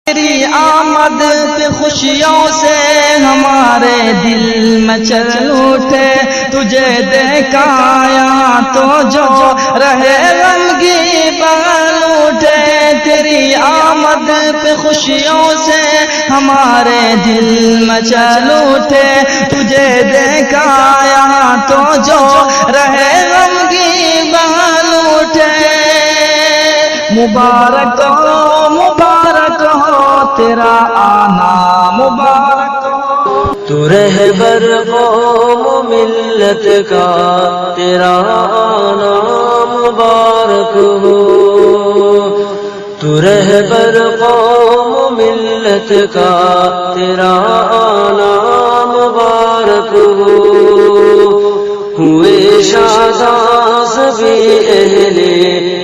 तेरी आमद पे खुशियों से हमारे दिल में चल उठे, तुझे देखाया तो जो रहे गमगी बन उठे। तेरी आमद पे खुशियों से हमारे दिल में चल उठे, तुझे देखाया तो जो रहे गमगी बन उठे। मुबारक हो मुबारक हो तेरा आना मुबारक हो। तू रहबर कौम मिल्लत का तेरा आना मुबारक हो। तू रहबर कौम मिल्लत का तेरा आना मुबारक हो। हुए शादां सभी अहले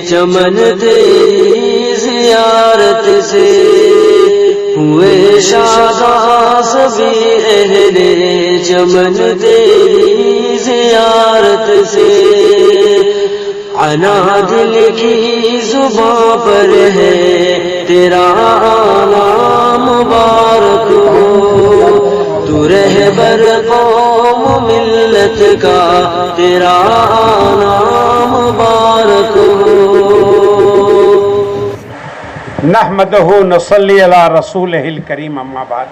चमन तेरी ज़ियारत से, हुए शादां सभी अहले चमन तेरी ज़ियारत से। अना दिल की ज़ुबां पर है तेरा आना मुबारक हो। तू रहबर कौम मिल्लत का तेरा आना मुबारक हो। नहमदहु नसल्ली अला रसूलिहिल करीम अम्मा बाद।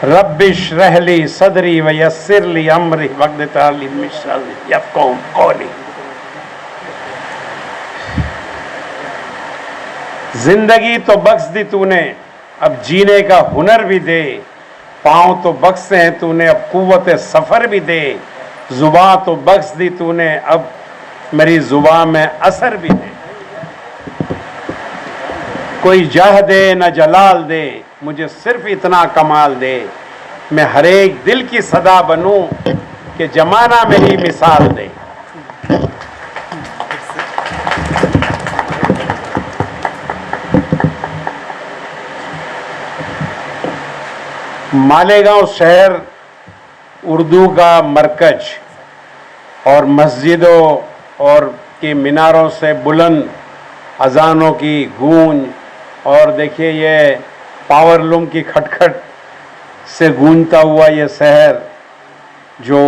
रब्बिश रहली सदरी व यस्सिरली अमरी वक़्दिता लिमिशल यफ़क़हू क़ौली। जिंदगी तो बख्श दी तूने, अब जीने का हुनर भी दे। पाँव तो बख्शे हैं तूने, अब कुव्वत सफ़र भी दे। ज़ुबां तो बख्श दी तूने, अब मेरी ज़ुबां में असर भी दे। कोई जह दे न जलाल दे, मुझे सिर्फ इतना कमाल दे। मैं हर एक दिल की सदा बनूं कि जमाना मेरी मिसाल दे। मालेगांव शहर उर्दू का मरकज और मस्जिदों और की मीनारों से बुलंद अजानों की गूंज, और देखिए ये पावरलूम की खटखट से गूंजता हुआ ये शहर, जो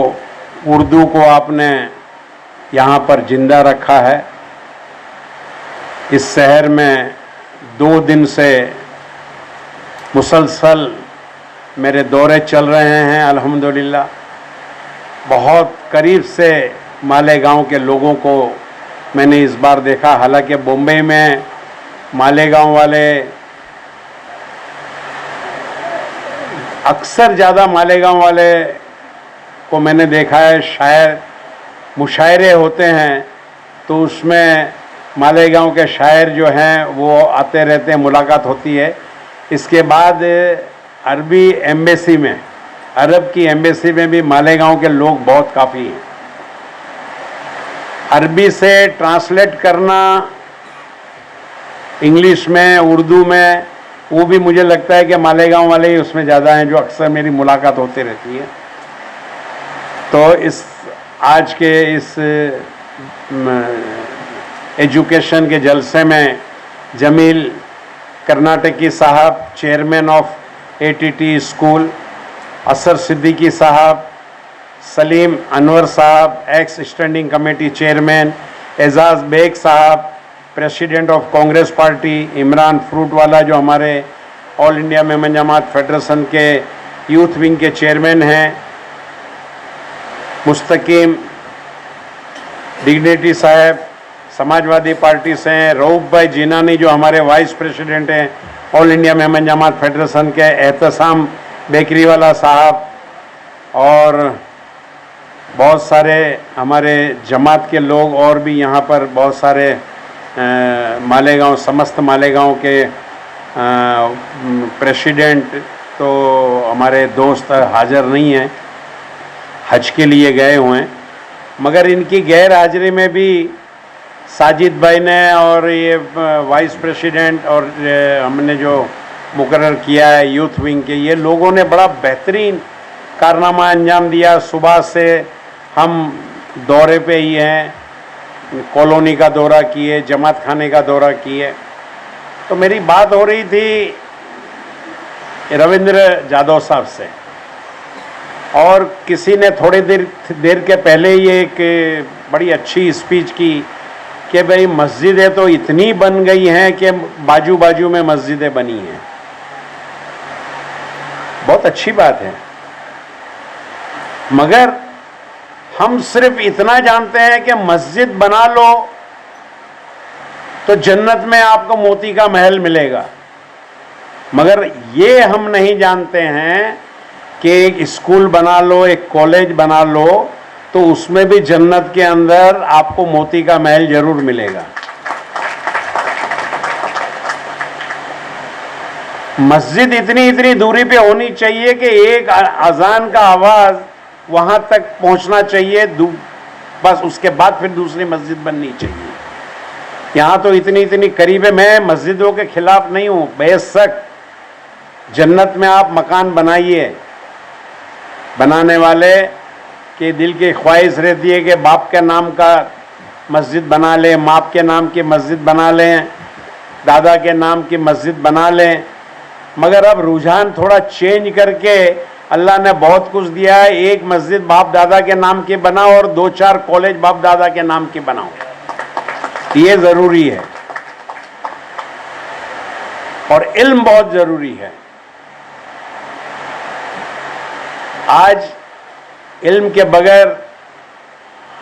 उर्दू को आपने यहाँ पर जिंदा रखा है। इस शहर में 2 दिन से मुसलसल मेरे दौरे चल रहे हैं अल्हम्दुलिल्लाह। बहुत करीब से मालेगांव के लोगों को मैंने इस बार देखा। हालांकि बॉम्बे में मालेगांव वाले अक्सर ज़्यादा मालेगांव वाले को मैंने देखा है, शायर मुशायरे होते हैं तो उसमें मालेगांव के शायर जो हैं वो आते रहते हैं, मुलाकात होती है। इसके बाद अरबी एम्बेसी में, अरब की एम्बेसी में भी मालेगांव के लोग बहुत काफ़ी हैं। अरबी से ट्रांसलेट करना इंग्लिश में, उर्दू में, वो भी मुझे लगता है कि मालेगांव वाले ही उसमें ज़्यादा हैं, जो अक्सर मेरी मुलाकात होती रहती है। तो इस आज के इस एजुकेशन के जलसे में जमील कर्नाटकी साहब, चेयरमैन ऑफ ATT स्कूल, असर सिद्दीकी साहब, सलीम अनवर साहब, ex standing committee chairman, Ejaz Baig साहब, president of Congress party, Imran Fruitwala जो हमारे all India Memon Jamat federation के यूथ विंग के चेयरमैन हैं, मुस्तकीम डिग्नेटी साहब समाजवादी पार्टी से हैं, रऊफ भाई जीनानी जो हमारे वाइस प्रेसिडेंट हैं all India Memon Jamat federation के, एहतसाम बेकरी वाला साहब, और बहुत सारे हमारे जमात के लोग और भी यहाँ पर बहुत सारे मालेगांव, समस्त मालेगांव के प्रेसिडेंट तो हमारे दोस्त हाजिर नहीं हैं, हज के लिए गए हुए हैं। मगर इनकी गैर हाजिरी में भी साजिद भाई ने और ये वाइस प्रेसिडेंट और हमने जो मुकर्रर किया है यूथ विंग के, ये लोगों ने बड़ा बेहतरीन कारनामा अंजाम दिया। सुबह से हम दौरे पे ही हैं, कॉलोनी का दौरा किए, जमात खाने का दौरा किए। तो मेरी बात हो रही थी रविंद्र जादव साहब से, और किसी ने थोड़ी देर के पहले ही एक बड़ी अच्छी स्पीच की कि भाई मस्जिदें तो इतनी बन गई हैं कि बाजू बाजू में मस्जिदें बनी हैं। बहुत अच्छी बात है, मगर हम सिर्फ इतना जानते हैं कि मस्जिद बना लो तो जन्नत में आपको मोती का महल मिलेगा, मगर ये हम नहीं जानते हैं कि एक स्कूल बना लो, एक कॉलेज बना लो, तो उसमें भी जन्नत के अंदर आपको मोती का महल जरूर मिलेगा। मस्जिद इतनी इतनी दूरी पे होनी चाहिए कि एक अजान का आवाज वहां तक पहुंचना चाहिए, बस उसके बाद फिर दूसरी मस्जिद बननी चाहिए। यहां तो इतनी इतनी करीब है। मैं मस्जिदों के खिलाफ नहीं हूं, बेशक जन्नत में आप मकान बनाइए, बनाने वाले के दिल की ख्वाहिश रहती है कि बाप के नाम का मस्जिद बना लें, माँ के नाम की मस्जिद बना लें, दादा के नाम की मस्जिद बना लें, मगर अब रुझान थोड़ा चेंज करके अल्लाह ने बहुत कुछ दिया है। एक मस्जिद बाप दादा के नाम की बनाओ और 2-4 कॉलेज बाप दादा के नाम की बनाओ, ये जरूरी है। और इल्म बहुत जरूरी है। आज इल्म के बगैर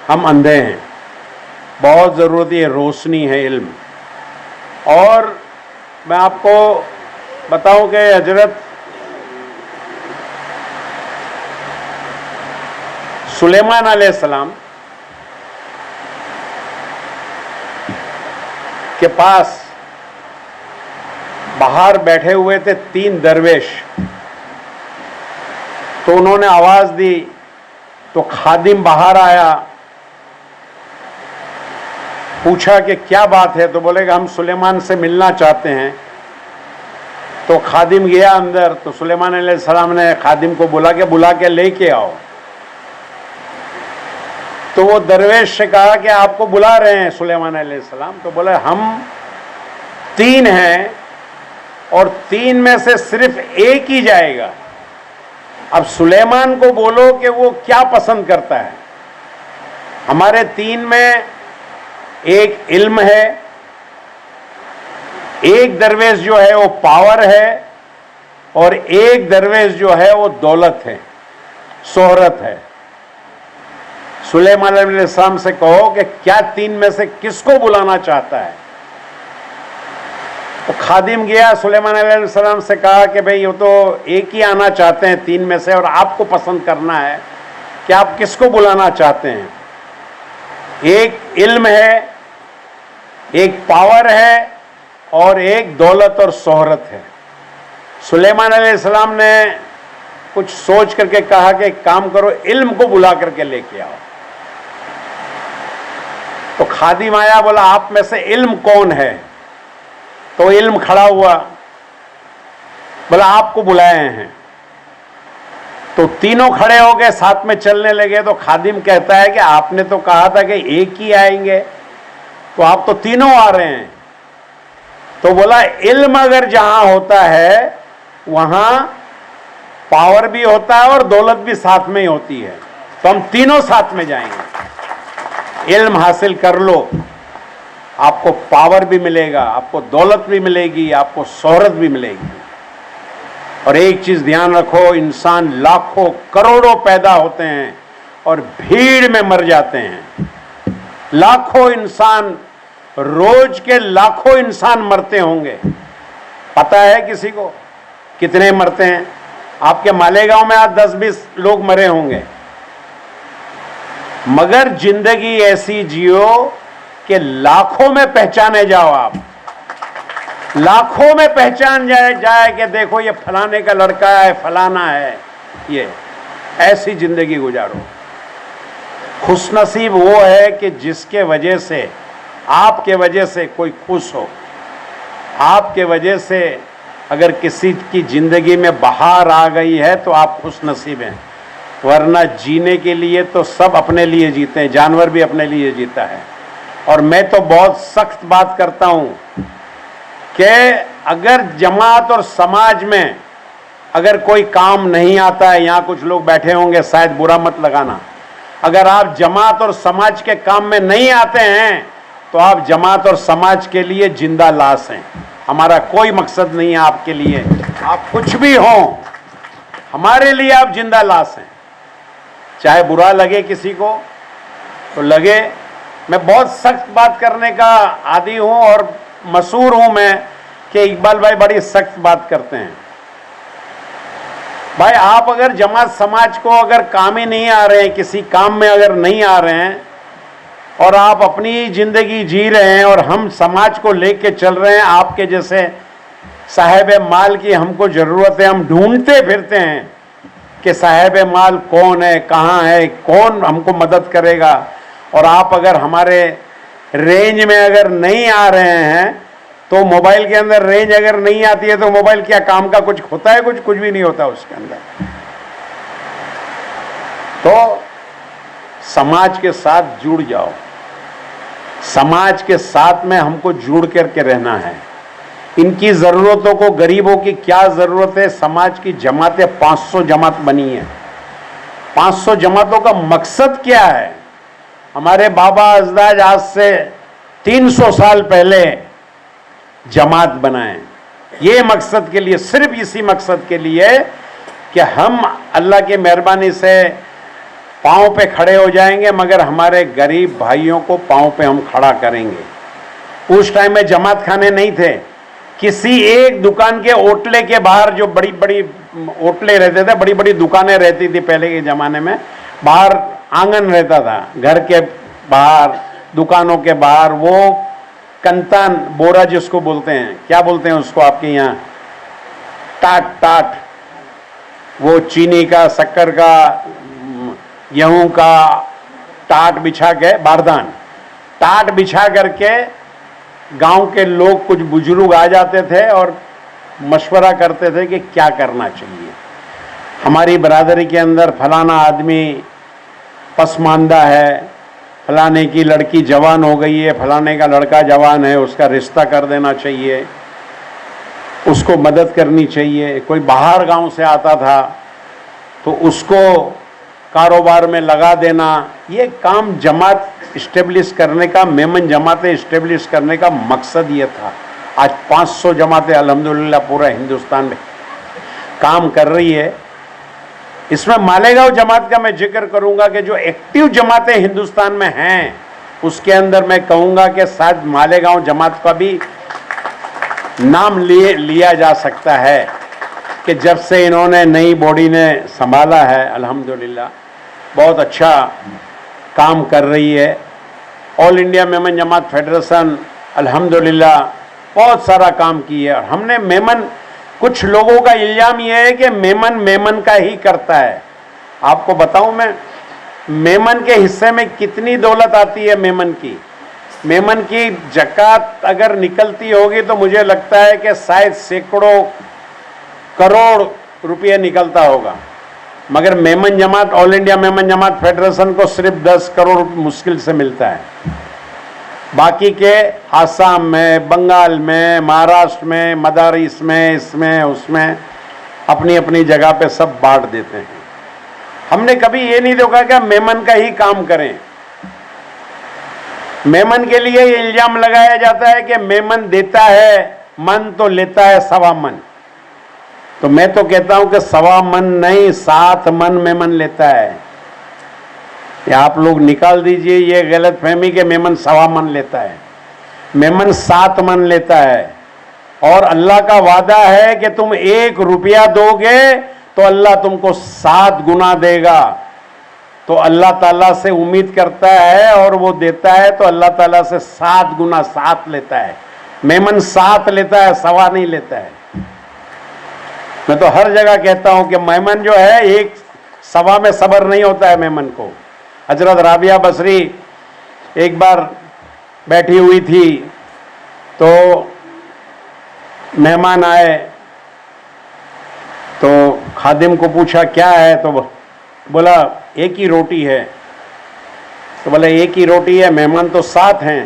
हम अंधे हैं, बहुत ज़रूरत है, रोशनी है इल्म। और मैं आपको बताऊं कि हजरत सुलेमान अलैहिस्सलाम के पास बाहर बैठे हुए थे 3 दरवेश, तो उन्होंने आवाज दी तो खादिम बाहर आया, पूछा कि क्या बात है, तो बोले कि हम सुलेमान से मिलना चाहते हैं। तो खादिम गया अंदर, तो सुलेमान अलैहिस्सलाम ने खादिम को बुला के लेके आओ। तो वो दरवेश से कहा कि आपको बुला रहे हैं सुलेमान अलैहिस्सलाम। तो बोले हम 3 हैं और 3 में से सिर्फ एक ही जाएगा। अब सुलेमान को बोलो कि वो क्या पसंद करता है। हमारे 3 में एक इल्म है, एक दरवेश जो है वो पावर है, और एक दरवेश जो है वो दौलत है, शोहरत है। सुलेमान अलैहिस्सलाम से कहो कि क्या 3 में से किसको बुलाना चाहता है। तो खादिम गया, सुलेमान अलैहिस्सलाम से कहा कि भाई ये तो एक ही आना चाहते हैं 3 में से, और आपको पसंद करना है कि आप किसको बुलाना चाहते हैं। एक इल्म है, एक पावर है, और एक दौलत और शोहरत है। सुलेमान अलैहिस्सलाम ने कुछ सोच करके कहा कि एक काम करो, इल्म को बुला करके लेके आओ। तो खादिम आया, बोला आप में से इल्म कौन है। तो इल्म खड़ा हुआ, बोला आपको बुलाए हैं। तो तीनों खड़े हो गए, साथ में चलने लगे। तो खादिम कहता है कि आपने तो कहा था कि एक ही आएंगे, तो आप तो तीनों आ रहे हैं। तो बोला इल्म अगर जहां होता है वहां पावर भी होता है और दौलत भी साथ में ही होती है, तो हम तीनों साथ में जाएंगे। इल्म हासिल कर लो, आपको पावर भी मिलेगा, आपको दौलत भी मिलेगी, आपको शोहरत भी मिलेगी। और एक चीज ध्यान रखो, इंसान लाखों करोड़ों पैदा होते हैं और भीड़ में मर जाते हैं। लाखों इंसान, रोज के लाखों इंसान मरते होंगे। पता है किसी को कितने मरते हैं? आपके मालेगांव में आज 10-20 लोग मरे होंगे। मगर जिंदगी ऐसी जियो कि लाखों में पहचाने जाओ। आप लाखों में पहचान जाए कि देखो ये फलाने का लड़का है, फलाना है, ये ऐसी जिंदगी गुजारो। खुशनसीब वो है कि जिसके वजह से, आपके वजह से कोई खुश हो। आपके वजह से अगर किसी की जिंदगी में बहार आ गई है तो आप खुशनसीब हैं, वरना जीने के लिए तो सब अपने लिए जीते हैं, जानवर भी अपने लिए जीता है। और मैं तो बहुत सख्त बात करता हूं कि अगर जमात और समाज में अगर कोई काम नहीं आता है, यहाँ कुछ लोग बैठे होंगे, शायद बुरा मत लगाना, अगर आप जमात और समाज के काम में नहीं आते हैं तो आप जमात और समाज के लिए जिंदा लाश हैं। हमारा कोई मकसद नहीं है आपके लिए, आप कुछ भी हो, हमारे लिए आप जिंदा लाश हैं। चाहे बुरा लगे किसी को तो लगे। मैं बहुत सख्त बात करने का आदी हूं और मशहूर हूं मैं कि इकबाल भाई बड़ी सख्त बात करते हैं। भाई आप अगर जमात समाज को अगर काम ही नहीं आ रहे हैं, किसी काम में अगर नहीं आ रहे हैं और आप अपनी जिंदगी जी रहे हैं और हम समाज को लेके चल रहे हैं, आपके जैसे साहिब माल की हमको जरूरत है, हम ढूंढते फिरते हैं कि साहिब माल कौन है, कहाँ है, कौन हमको मदद करेगा, और आप अगर हमारे रेंज में अगर नहीं आ रहे हैं तो मोबाइल के अंदर रेंज अगर नहीं आती है तो मोबाइल क्या काम का कुछ होता है? कुछ भी नहीं होता उसके अंदर। तो समाज के साथ जुड़ जाओ, समाज के साथ में हमको जुड़ करके रहना है। इनकी ज़रूरतों को, गरीबों की क्या ज़रूरत है, समाज की जमातें 500 जमात बनी है। 500 जमातों का मकसद क्या है? हमारे बाबा अजदाद आज से 300 साल पहले जमात बनाए, ये मकसद के लिए, सिर्फ इसी मकसद के लिए कि हम अल्लाह की मेहरबानी से पाँव पे खड़े हो जाएंगे, मगर हमारे गरीब भाइयों को पाँव पे हम खड़ा करेंगे। उस टाइम में जमात खाने नहीं थे, किसी एक दुकान के ओटले के बाहर, जो बड़ी बड़ी ओटले रहते थे, बड़ी बड़ी दुकानें रहती थी पहले के ज़माने में, बाहर आंगन रहता था, घर के बाहर, दुकानों के बाहर, वो कंतान बोरा जिसको बोलते हैं, क्या बोलते हैं उसको आपके यहाँ? टाट, वो चीनी का, शक्कर का, गेहूं का टाट बिछा के, बारदान टाट बिछा करके गांव के लोग, कुछ बुजुर्ग आ जाते थे और मशवरा करते थे कि क्या करना चाहिए। हमारी बरादरी के अंदर फलाना आदमी पसमानदा है, फलाने की लड़की जवान हो गई है, फलाने का लड़का जवान है, उसका रिश्ता कर देना चाहिए, उसको मदद करनी चाहिए। कोई बाहर गांव से आता था तो उसको कारोबार में लगा देना। ये काम जमात इस्टेब्लिश करने का, मेमन जमातें इस्टेब्लिश करने का मकसद ये था। आज 500 जमातें अल्हम्दुलिल्लाह पूरा हिंदुस्तान में काम कर रही है। इसमें मालेगांव जमात का मैं जिक्र करूंगा कि जो एक्टिव जमातें हिंदुस्तान में हैं, उसके अंदर मैं कहूंगा कि शायद मालेगांव जमात का भी नाम लिया जा सकता है कि जब से इन्होंने, नई बॉडी ने संभाला है, अल्हम्दुलिल्लाह बहुत अच्छा काम कर रही है। All India Memon Jamat federation अल्हम्दुलिल्लाह बहुत सारा काम किया। और हमने मेमन, कुछ लोगों का इल्जाम यह है कि मेमन का ही करता है। आपको बताऊं मैं, मेमन के हिस्से में कितनी दौलत आती है। मेमन की ज़कात अगर निकलती होगी तो मुझे लगता है कि शायद सैकड़ों करोड़ रुपये निकलता होगा, मगर मेमन जमात, all India Memon Jamat federation को सिर्फ 10 करोड़ मुश्किल से मिलता है। बाकी के आसाम में, बंगाल में, महाराष्ट्र में, मदारिस में, इसमें उसमें अपनी अपनी जगह पे सब बांट देते हैं। हमने कभी ये नहीं देखा कि मेमन का ही काम करें। मेमन के लिए ये इल्जाम लगाया जाता है कि मेमन देता है मन तो लेता है 1.25 मन। तो मैं तो कहता हूं कि 1.25 मन नहीं, 7 मन मेमन लेता है। ये आप लोग निकाल दीजिए ये गलत फहमी के मेमन 1.25 मन लेता है। मेमन 7 मन लेता है। और अल्लाह का वादा है कि तुम 1 रुपया दोगे तो अल्लाह तुमको 7 गुना देगा। तो अल्लाह ताला से उम्मीद करता है और वो देता है, तो अल्लाह ताला से 7 गुना 7 लेता है। मेमन 7 लेता है, 1.25 नहीं लेता है। मैं तो हर जगह कहता हूं कि मेमन जो है, 1.25 में सब्र नहीं होता है मेमन को। हजरत राबिया बसरी एक बार बैठी हुई थी तो मेहमान आए, तो खादिम को पूछा क्या है, तो बोला 1 ही रोटी है। तो बोला 1 ही रोटी है, मेहमान तो 7 हैं।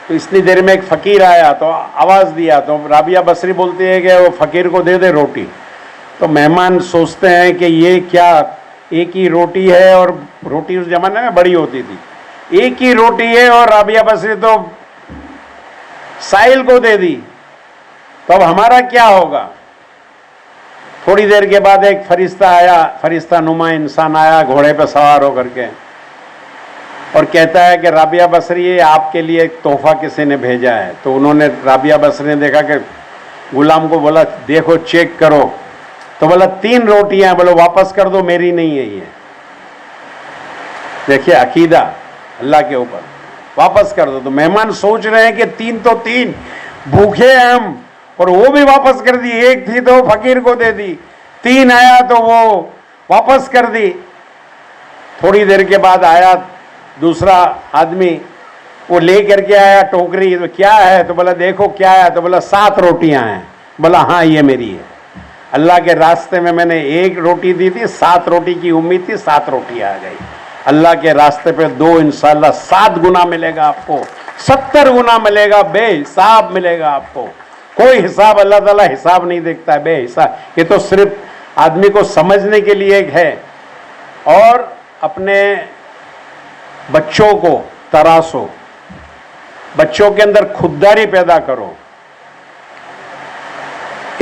तो इतनी देर में एक फ़कीर आया तो आवाज़ दिया, तो राबिया बसरी बोलती है कि वो फ़कीर को दे दे रोटी। तो मेहमान सोचते हैं कि ये क्या, एक ही रोटी है, और रोटी उस जमाने में बड़ी होती थी, एक ही रोटी है और राबिया बसरी तो साहिल को दे दी, तो अब हमारा क्या होगा। थोड़ी देर के बाद एक फरिश्ता आया, फरिश्ता नुमा इंसान आया घोड़े पर सवार होकर के, और कहता है कि राबिया बसरी ये आपके लिए एक तोहफा किसी ने भेजा है। तो उन्होंने, राबिया बसरी ने देखा कि गुलाम को बोला देखो चेक करो, तो बोला 3 रोटियां, बोलो वापस कर दो, मेरी नहीं है ये। देखिए अकीदा अल्लाह के ऊपर, वापस कर दो। तो मेहमान सोच रहे हैं कि 3 तो 3, भूखे हैं हम, और वो भी वापस कर दी। एक थी तो फकीर को दे दी, 3 आया तो वो वापस कर दी। थोड़ी देर के बाद आया दूसरा आदमी, वो ले करके आया टोकरी, तो क्या है, तो बोला देखो क्या है, तो बोला 7 रोटियां हैं। बोला हाँ ये मेरी है, अल्लाह के रास्ते में मैंने 1 रोटी दी थी, 7 रोटी की उम्मीद थी, 7 रोटी आ गई। अल्लाह के रास्ते पे 2 इंशाल्लाह 7 गुना मिलेगा आपको, 70 गुना मिलेगा, बेहिसाब मिलेगा आपको। कोई हिसाब, अल्लाह ताला हिसाब नहीं देखता है, बेहिसाब। ये तो सिर्फ आदमी को समझने के लिए है। और अपने बच्चों को तराशो, बच्चों के अंदर खुददारी पैदा करो।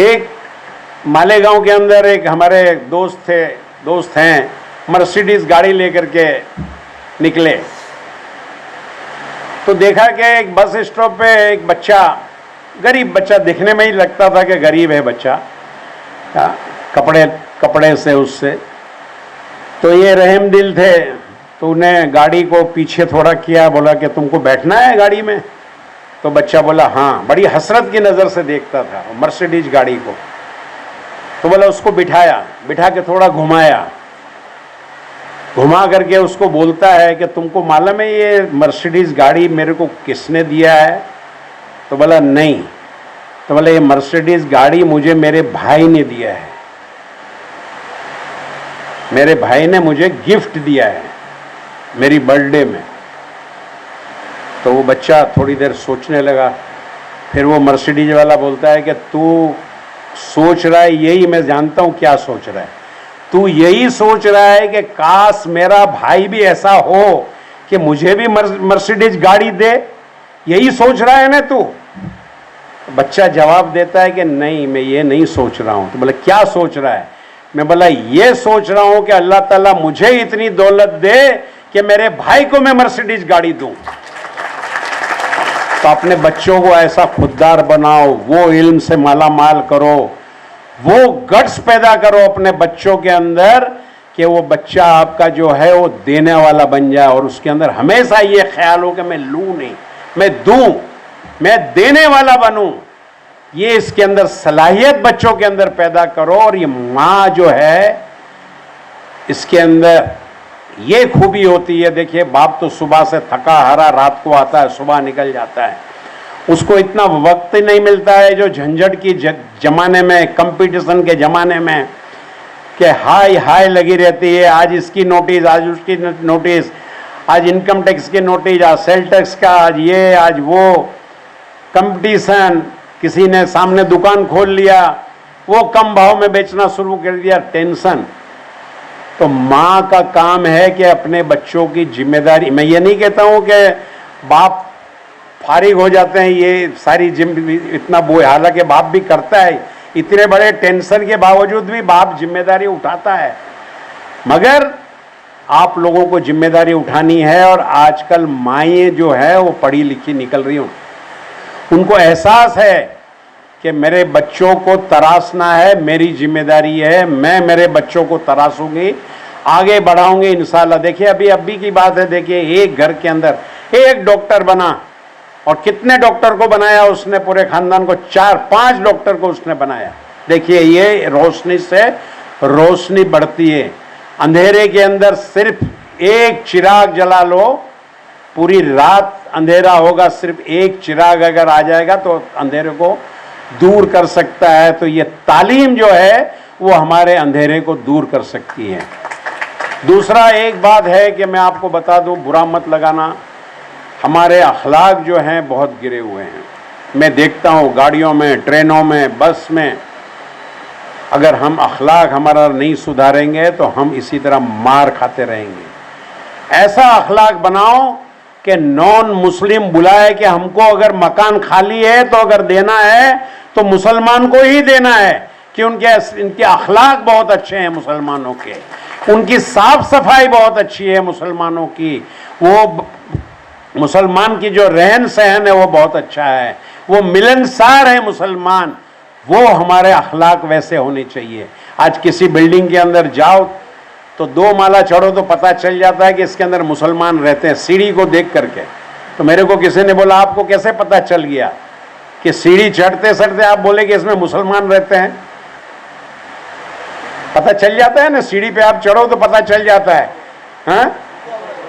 एक मालेगांव के अंदर एक हमारे दोस्त हैं, मर्सिडीज गाड़ी लेकर के निकले, तो देखा कि एक बस स्टॉप पे एक बच्चा, गरीब बच्चा, दिखने में ही लगता था कि गरीब है बच्चा, कपड़े से उससे, तो ये रहम दिल थे, तो उन्हें गाड़ी को पीछे थोड़ा किया, बोला कि तुमको बैठना है गाड़ी में। तो बच्चा बोला हाँ, बड़ी हसरत की नज़र से देखता था मर्सिडीज गाड़ी को। तो बोला उसको बिठाया, बिठा के थोड़ा घुमाया, घुमा करके उसको बोलता है कि तुमको मालूम है ये मर्सिडीज गाड़ी मेरे को किसने दिया है। तो बोला नहीं। तो बोला ये मर्सिडीज गाड़ी मुझे मेरे भाई ने दिया है, मेरे भाई ने मुझे गिफ्ट दिया है मेरी बर्थडे में। तो वो बच्चा थोड़ी देर सोचने लगा, फिर वो मर्सिडीज वाला बोलता है कि तू सोच रहा है, यही मैं जानता हूं क्या सोच रहा है, तू यही सोच रहा है कि काश मेरा भाई भी ऐसा हो कि मुझे भी मर्सिडीज गाड़ी दे, यही सोच रहा है ना तू। बच्चा जवाब देता है कि नहीं, मैं ये नहीं सोच रहा हूं। तो बोला क्या सोच रहा है। मैं बोला ये सोच रहा हूं कि अल्लाह ताला मुझे इतनी दौलत दे कि मेरे भाई को मैं मर्सिडीज गाड़ी दूं। तो अपने बच्चों को ऐसा खुददार बनाओ, वो इल्म से माला माल करो, वो गट्स पैदा करो अपने बच्चों के अंदर कि वो बच्चा आपका जो है वो देने वाला बन जाए, और उसके अंदर हमेशा ये ख्याल हो कि मैं लूं नहीं, मैं दूं, मैं देने वाला बनूं। ये इसके अंदर सलाहियत बच्चों के अंदर पैदा करो। और ये माँ जो है इसके अंदर ये खूबी होती है। देखिए बाप तो सुबह से थका हारा रात को आता है, सुबह निकल जाता है, उसको इतना वक्त नहीं मिलता है जो झंझट की जमाने में, कंपटीशन के जमाने में, कि हाय हाय लगी रहती है, आज इसकी नोटिस, आज उसकी नोटिस, आज इनकम टैक्स की नोटिस, आज सेल टैक्स का, आज ये, आज वो, कंपटीशन। किसी ने सामने दुकान खोल लिया, वो कम भाव में बेचना शुरू कर दिया, टेंशन। तो माँ का काम है कि अपने बच्चों की जिम्मेदारी, मैं ये नहीं कहता हूँ कि बाप फारिग हो जाते हैं ये सारी इतना बोझ, हालांकि बाप भी करता है, इतने बड़े टेंशन के बावजूद भी बाप जिम्मेदारी उठाता है, मगर आप लोगों को जिम्मेदारी उठानी है। और आजकल माएँ जो है वो पढ़ी लिखी निकल रही हूँ, उनको एहसास है कि मेरे बच्चों को तराशना है, मेरी जिम्मेदारी है, मैं मेरे बच्चों को तराशूंगी, आगे बढ़ाऊंगी इंशाल्लाह। देखिए अभी की बात है, देखिए एक घर के अंदर एक डॉक्टर बना, और कितने डॉक्टर को बनाया उसने, पूरे खानदान को, 4-5 डॉक्टर को उसने बनाया। देखिए ये रोशनी से रोशनी बढ़ती है, अंधेरे के अंदर सिर्फ एक चिराग जला लो, पूरी रात अंधेरा होगा, सिर्फ एक चिराग अगर आ जाएगा तो अंधेरे को दूर कर सकता है। तो ये तालीम जो है वो हमारे अंधेरे को दूर कर सकती है। दूसरा एक बात है कि मैं आपको बता दूं, बुरा मत लगाना, हमारे अखलाक जो हैं बहुत गिरे हुए हैं। मैं देखता हूँ गाड़ियों में, ट्रेनों में, बस में, अगर हम अखलाक हमारा नहीं सुधारेंगे तो हम इसी तरह मार खाते रहेंगे। ऐसा अखलाक बनाओ कि नॉन मुस्लिम बुलाए कि हमको अगर मकान खाली है तो अगर देना है तो मुसलमान को ही देना है, कि इनके अखलाक बहुत अच्छे हैं मुसलमानों के, उनकी साफ सफाई बहुत अच्छी है मुसलमानों की, वो मुसलमान की जो रहन सहन है वो बहुत अच्छा है, वो मिलनसार है मुसलमान, वो हमारे अखलाक वैसे होने चाहिए। आज किसी बिल्डिंग के अंदर जाओ तो 2 माला चढ़ो तो पता चल जाता है कि इसके अंदर मुसलमान रहते हैं, सीढ़ी को देख करके। तो मेरे को किसी ने बोला आपको कैसे पता चल गया कि सीढ़ी चढ़ते चढ़ते आप बोले कि इसमें मुसलमान रहते हैं? पता चल जाता है ना, सीढ़ी पे आप चढ़ो तो पता चल जाता है।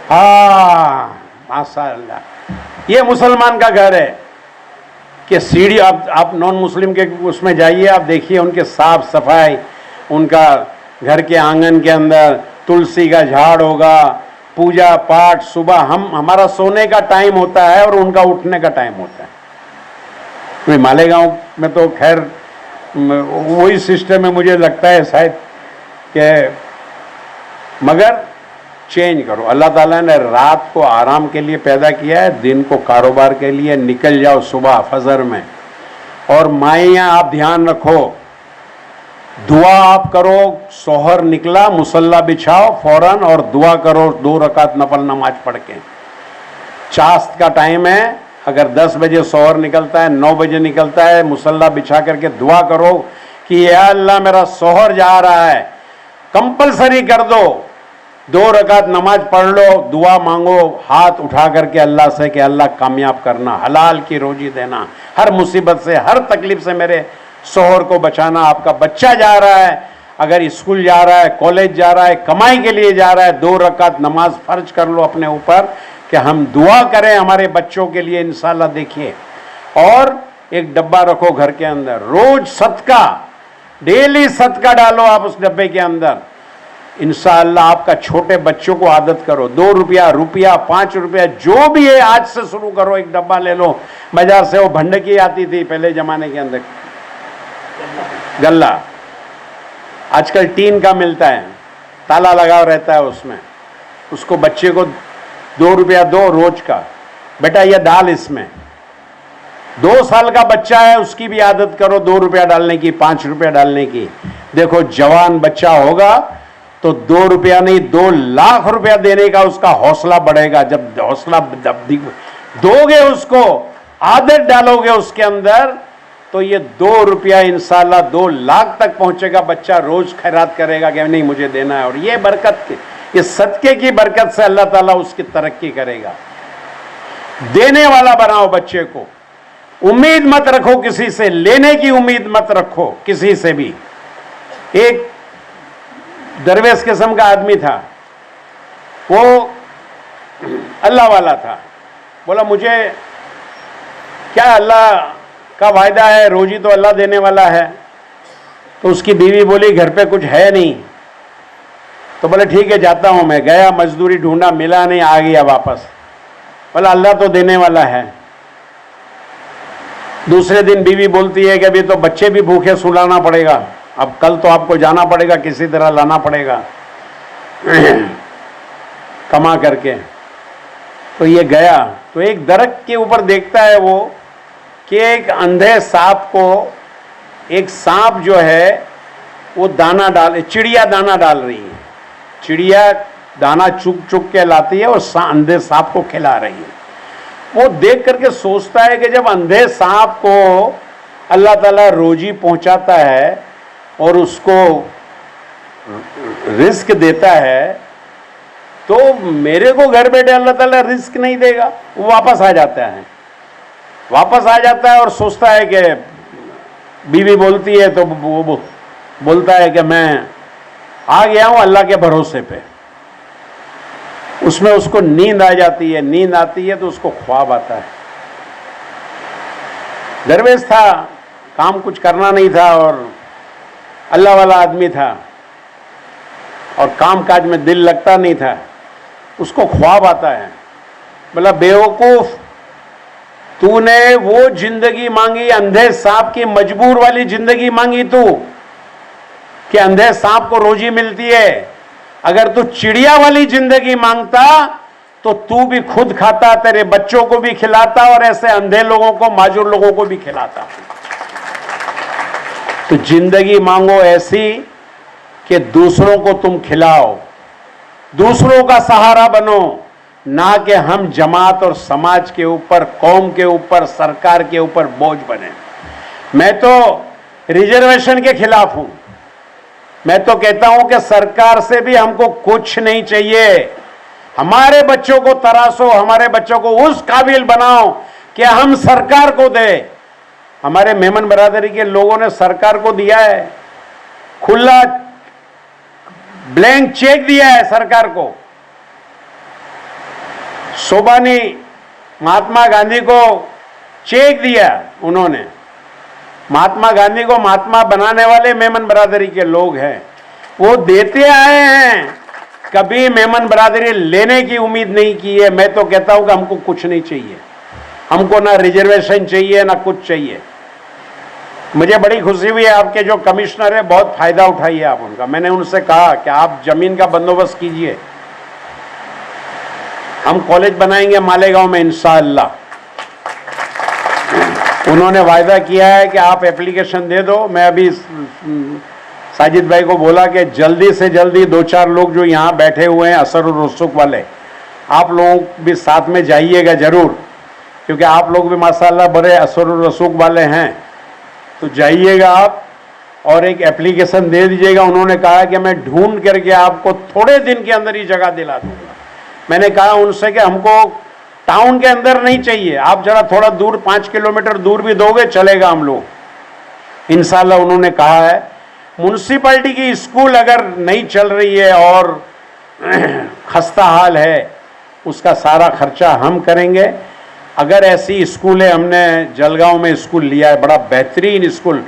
हाँ माशाअल्लाह, ये मुसलमान का घर है कि सीढ़ी आप नॉन मुस्लिम के उसमें जाइए, आप देखिए उनके साफ सफाई, उनका घर के आंगन के अंदर तुलसी का झाड़ होगा, पूजा पाठ, सुबह हमारा सोने का टाइम होता है और उनका उठने का टाइम होता है। मालेगांव में तो खैर वही सिस्टम है मुझे लगता है शायद, कि मगर चेंज करो। अल्लाह ताला ने रात को आराम के लिए पैदा किया है, दिन को कारोबार के लिए। निकल जाओ सुबह फजर में, और माइयाँ आप ध्यान रखो, दुआ आप करो, सोहर निकला मुसल्ला बिछाओ फौरन और दुआ करो 2 रकात नफल नमाज पढ़ के। चास्त का टाइम है, अगर 10 बजे सोहर निकलता है, 9 बजे निकलता है, मुसल्ला बिछा करके दुआ करो कि या अल्लाह मेरा सोहर जा रहा है, कंपलसरी कर दो, 2 रकात नमाज पढ़ लो, दुआ मांगो हाथ उठा करके अल्लाह से कि अल्लाह कामयाब करना, हलाल की रोजी देना, हर मुसीबत से हर तकलीफ से मेरे सोहर को बचाना। आपका बच्चा जा रहा है, अगर स्कूल जा रहा है, कॉलेज जा रहा है, कमाई के लिए जा रहा है, 2 रकात नमाज फर्ज कर लो अपने ऊपर कि हम दुआ करें हमारे बच्चों के लिए इंशाल्लाह। देखिए, और एक डब्बा रखो घर के अंदर, रोज सदका, डेली सदका डालो आप उस डब्बे के अंदर। इंशाअल्लाह आपका छोटे बच्चों को आदत करो, 2 रुपया 5 रुपया जो भी है आज से शुरू करो, एक डब्बा ले लो। बाजार से वो भंडकी आती थी पहले जमाने के अंदर, गल्ला, आजकल टीन का मिलता है, ताला लगा रहता है उसमें, उसको बच्चे को 2 रुपया दो रोज का, बेटा ये डाल इसमें। 2 साल का बच्चा है उसकी भी आदत करो 2 रुपया डालने की, 5 रुपया डालने की। देखो जवान बच्चा होगा तो 2 रुपया नहीं 2 लाख रुपया देने का उसका हौसला बढ़ेगा। जब हौसला दोगे उसको, आदत डालोगे उसके अंदर, तो ये 2 रुपया इंशाल्लाह 2 लाख तक पहुंचेगा। बच्चा रोज खैरात करेगा कि नहीं मुझे देना है, और ये बरकत, ये सदके की बरकत से अल्लाह ताला उसकी तरक्की करेगा। देने वाला बनाओ बच्चे को, उम्मीद मत रखो किसी से, लेने की उम्मीद मत रखो किसी से भी। एक दरवेश किस्म का आदमी था, वो अल्लाह वाला था, बोला मुझे क्या अल्लाह का वायदा है, रोजी तो अल्लाह देने वाला है। तो उसकी बीवी बोली घर पे कुछ है नहीं, तो बोले ठीक है जाता हूं मैं। गया, मजदूरी ढूंढा, मिला नहीं, आ गया वापस। बोला अल्लाह तो देने वाला है। दूसरे दिन बीवी बोलती है कि अभी तो बच्चे भी भूखे सुलाना पड़ेगा, अब कल तो आपको जाना पड़ेगा, किसी तरह लाना पड़ेगा कमा करके। तो ये गया, तो एक दरख्त के ऊपर देखता है वो कि एक अंधे सांप को, एक सांप जो है वो दाना डाल, चिड़िया दाना डाल रही है, चिड़िया दाना चुग चुग के लाती है और अंधे सांप को खिला रही है। वो देख करके सोचता है कि जब अंधे सांप को अल्लाह ताला रोजी पहुंचाता है और उसको रिस्क देता है, तो मेरे को घर बैठे अल्लाह ताला रिस्क नहीं देगा। वो वापस आ जाता है, वापस आ जाता है और सोचता है कि बीवी बोलती है तो वो बोलता है कि मैं आ गया हूं अल्लाह के भरोसे पे। उसमें उसको नींद आ जाती है, नींद आती है तो उसको ख्वाब आता है। दरवेश था, काम कुछ करना नहीं था और अल्लाह वाला आदमी था और काम काज में दिल लगता नहीं था। उसको ख्वाब आता है, बोला बेवकूफ, तूने वो जिंदगी मांगी, अंधे सांप की मजबूर वाली जिंदगी मांगी तू, कि अंधे सांप को रोजी मिलती है। अगर तू चिड़िया वाली जिंदगी मांगता तो तू भी खुद खाता, तेरे बच्चों को भी खिलाता और ऐसे अंधे लोगों को, माजूर लोगों को भी खिलाता। तो जिंदगी मांगो ऐसी कि दूसरों को तुम खिलाओ, दूसरों का सहारा बनो, ना कि हम जमात और समाज के ऊपर, कौम के ऊपर, सरकार के ऊपर बोझ बने। मैं तो रिजर्वेशन के खिलाफ हूं। मैं तो कहता हूं कि सरकार से भी हमको कुछ नहीं चाहिए। हमारे बच्चों को तराशो, हमारे बच्चों को उस काबिल बनाओ कि हम सरकार को दे। हमारे मेमन बरादरी के लोगों ने सरकार को दिया है, खुला ब्लैंक चेक दिया है सरकार को। सोबानी महात्मा गांधी को चेक दिया उन्होंने। महात्मा गांधी को महात्मा बनाने वाले मेमन बरादरी के लोग हैं, वो देते आए हैं। कभी मेमन बरादरी लेने की उम्मीद नहीं की है। मैं तो कहता हूं कि हमको कुछ नहीं चाहिए, हमको ना रिजर्वेशन चाहिए ना कुछ चाहिए। मुझे बड़ी खुशी हुई है, आपके जो कमिश्नर है बहुत फायदा उठाइए आप उनका। मैंने उनसे कहा कि आप जमीन का बंदोबस्त कीजिए, हम कॉलेज बनाएंगे मालेगांव में इंशाअल्लाह। उन्होंने वायदा किया है कि आप एप्लीकेशन दे दो। मैं अभी साजिद भाई को बोला कि जल्दी से जल्दी 2-4 लोग जो यहाँ बैठे हुए हैं असर और रसूख वाले, आप लोग भी साथ में जाइएगा जरूर, क्योंकि आप लोग भी माशाल्लाह बड़े असर और रसूख वाले हैं। तो जाइएगा आप और एक एप्लीकेशन दे दीजिएगा। उन्होंने कहा कि मैं ढूंढ करके आपको थोड़े दिन के अंदर ही जगह दिला दूंगा। मैंने कहा उनसे कि हमको टाउन के अंदर नहीं चाहिए, आप जरा थोड़ा दूर 5 किलोमीटर दूर भी दोगे चलेगा हम लोग इंशाल्लाह। उन्होंने कहा है म्यूनसिपैलिटी की स्कूल अगर नहीं चल रही है और खस्ता हाल है, उसका सारा खर्चा हम करेंगे। अगर ऐसी स्कूल है, हमने जलगांव में स्कूल लिया है, बड़ा बेहतरीन स्कूल।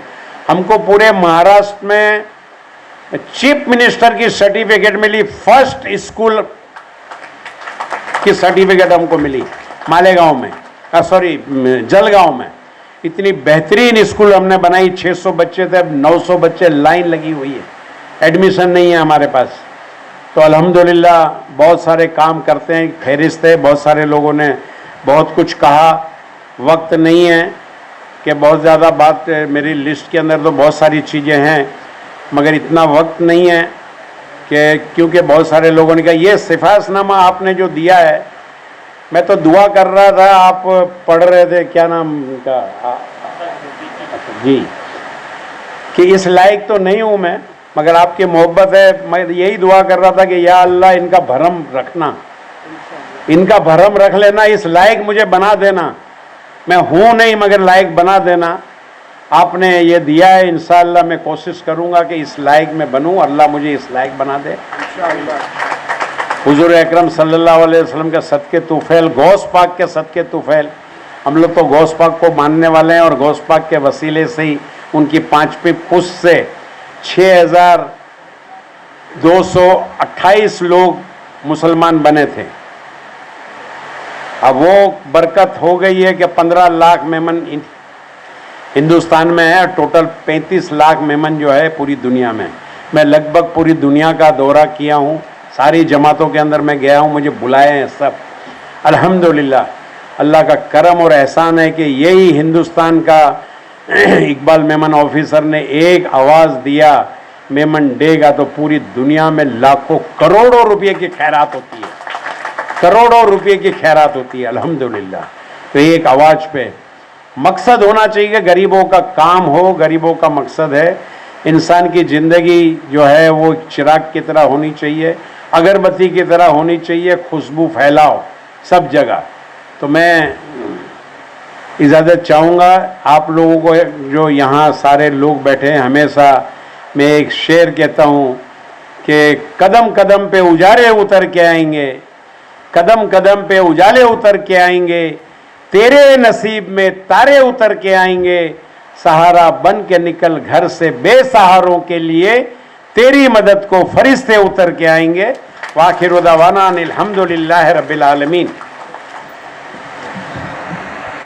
हमको पूरे महाराष्ट्र में चीफ मिनिस्टर की सर्टिफिकेट मिली, फर्स्ट स्कूल की सर्टिफिकेट हमको मिली मालेगांव में, सॉरी जलगांव में। इतनी बेहतरीन स्कूल हमने बनाई। 600 बच्चे थे, अब 900 बच्चे, लाइन लगी हुई है, एडमिशन नहीं है हमारे पास। तो अल्हम्दुलिल्लाह बहुत सारे काम करते हैं, फहरिस्त है। बहुत सारे लोगों ने बहुत कुछ कहा, वक्त नहीं है कि बहुत ज़्यादा बात, मेरी लिस्ट के अंदर तो बहुत सारी चीज़ें हैं, मगर इतना वक्त नहीं है कि क्योंकि बहुत सारे लोगों ने कहा ये सिफारिशनामा आपने जो दिया है, मैं तो दुआ कर रहा था, आप पढ़ रहे थे, क्या नाम उनका जी, कि इस लायक तो नहीं हूँ मैं, मगर आपकी मोहब्बत है। मैं यही दुआ कर रहा था कि या अल्लाह इनका भरम रखना, इनका भरम रख लेना, इस लायक मुझे बना देना। मैं हूँ नहीं मगर लायक बना देना। आपने ये दिया है, इंशाअल्लाह मैं कोशिश करूँगा कि इस लायक में बनूँ, अल्लाह मुझे इस लायक बना दे। हुजूर अकरम सल्लल्लाहु अलैहि वसल्लम के सदके तुफैल, गौस पाक के सदके तुफैल, हम लोग तो गौस पाक को मानने वाले हैं और गौस पाक के वसीले से ही उनकी 5वीं पुश्त से 6228 लोग मुसलमान बने थे। अब वो बरकत हो गई है कि 15 लाख मेमन हिंदुस्तान में है, टोटल 35 लाख मेमन जो है पूरी दुनिया में। मैं लगभग पूरी दुनिया का दौरा किया हूँ, सारी जमातों के अंदर मैं गया हूँ, मुझे बुलाए हैं सब। अल्हम्दुलिल्लाह अल्लाह का करम और एहसान है कि यही हिंदुस्तान का इकबाल मेमन ऑफिसर ने एक आवाज़ दिया मेमन डे का, तो पूरी दुनिया में लाखों करोड़ों रुपये की खैरात होती है, करोड़ों रुपये की खैरात होती है अल्हम्दुलिल्लाह। तो एक आवाज़ पे मकसद होना चाहिए कि गरीबों का काम हो, गरीबों का मकसद है। इंसान की ज़िंदगी जो है वो चिराग की तरह होनी चाहिए, अगरबत्ती की तरह होनी चाहिए, खुशबू फैलाओ सब जगह। तो मैं इजाज़त चाहूँगा आप लोगों को, जो यहाँ सारे लोग बैठे हैं, हमेशा मैं एक शेर कहता हूँ कि कदम कदम पे उजाले उतर के आएंगे, कदम कदम पे उजाले उतर के आएंगे, तेरे नसीब में तारे उतर के आएंगे, सहारा बन के निकल घर से बेसहारों के लिए, तेरी मदद को फरिश्ते उतर के आएंगे। वाखिर दावाना अनिल हम्दुलिल्लाहि रब्बिल आलमीन।